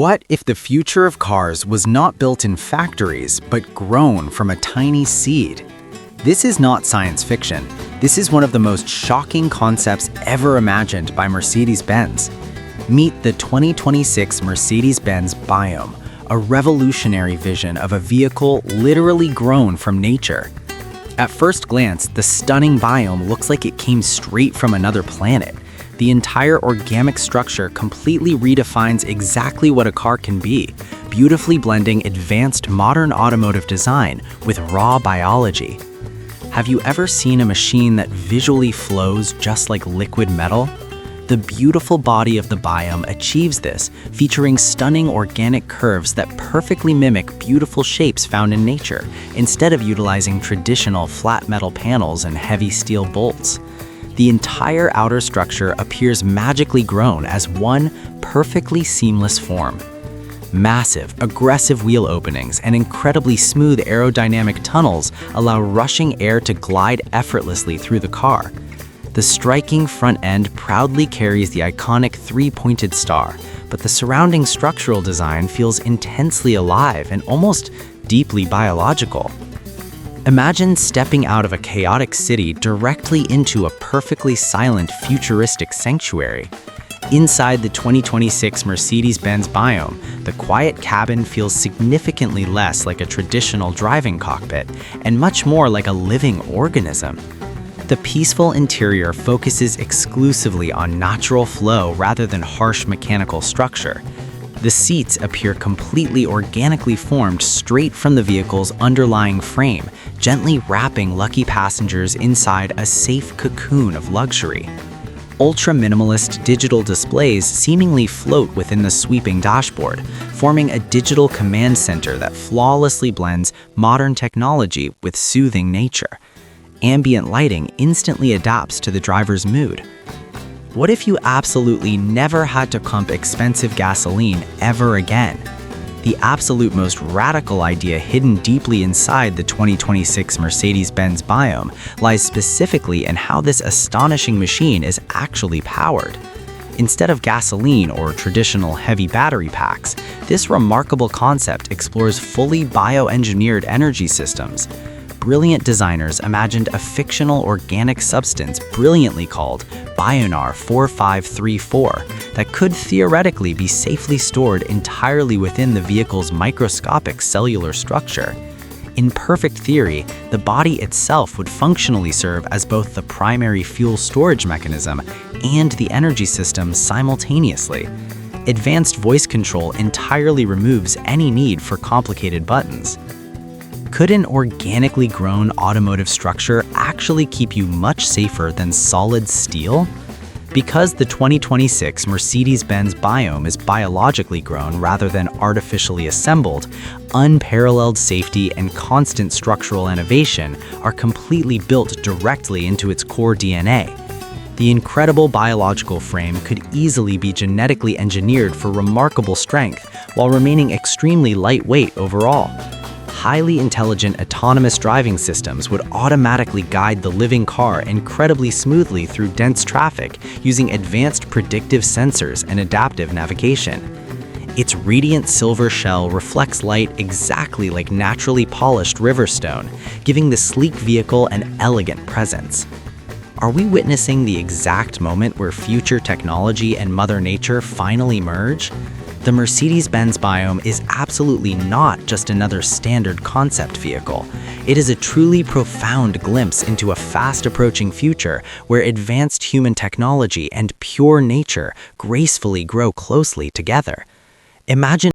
What if the future of cars was not built in factories, but grown from a tiny seed? This is not science fiction. This is one of the most shocking concepts ever imagined by Mercedes-Benz. Meet the 2026 Mercedes-Benz Biome, a revolutionary vision of a vehicle literally grown from nature. At first glance, the stunning Biome looks like it came straight from another planet. The entire organic structure completely redefines exactly what a car can be, beautifully blending advanced modern automotive design with raw biology. Have you ever seen a machine that visually flows just like liquid metal? The beautiful body of the Biome achieves this, featuring stunning organic curves that perfectly mimic beautiful shapes found in nature, instead of utilizing traditional flat metal panels and heavy steel bolts. The entire outer structure appears magically grown as one perfectly seamless form. Massive, aggressive wheel openings and incredibly smooth aerodynamic tunnels allow rushing air to glide effortlessly through the car. The striking front end proudly carries the iconic three-pointed star, but the surrounding structural design feels intensely alive and almost deeply biological. Imagine stepping out of a chaotic city directly into a perfectly silent, futuristic sanctuary. Inside the 2026 Mercedes-Benz Biome, the quiet cabin feels significantly less like a traditional driving cockpit and much more like a living organism. The peaceful interior focuses exclusively on natural flow rather than harsh mechanical structure. The seats appear completely organically formed straight from the vehicle's underlying frame, gently wrapping lucky passengers inside a safe cocoon of luxury. Ultra-minimalist digital displays seemingly float within the sweeping dashboard, forming a digital command center that flawlessly blends modern technology with soothing nature. Ambient lighting instantly adapts to the driver's mood. What if you absolutely never had to pump expensive gasoline ever again? The absolute most radical idea hidden deeply inside the 2026 Mercedes-Benz Biome lies specifically in how this astonishing machine is actually powered. Instead of gasoline or traditional heavy battery packs, this remarkable concept explores fully bioengineered energy systems. Brilliant designers imagined a fictional organic substance brilliantly called Bionar 4534 that could theoretically be safely stored entirely within the vehicle's microscopic cellular structure. In perfect theory, the body itself would functionally serve as both the primary fuel storage mechanism and the energy system simultaneously. Advanced voice control entirely removes any need for complicated buttons. Could an organically grown automotive structure actually keep you much safer than solid steel? Because the 2026 Mercedes-Benz Biome is biologically grown rather than artificially assembled, unparalleled safety and constant structural innovation are completely built directly into its core DNA. The incredible biological frame could easily be genetically engineered for remarkable strength while remaining extremely lightweight overall. Highly intelligent autonomous driving systems would automatically guide the living car incredibly smoothly through dense traffic using advanced predictive sensors and adaptive navigation. Its radiant silver shell reflects light exactly like naturally polished river stone, giving the sleek vehicle an elegant presence. Are we witnessing the exact moment where future technology and Mother Nature finally merge? The Mercedes-Benz Biome is absolutely not just another standard concept vehicle. It is a truly profound glimpse into a fast-approaching future where advanced human technology and pure nature gracefully grow closely together. Imagine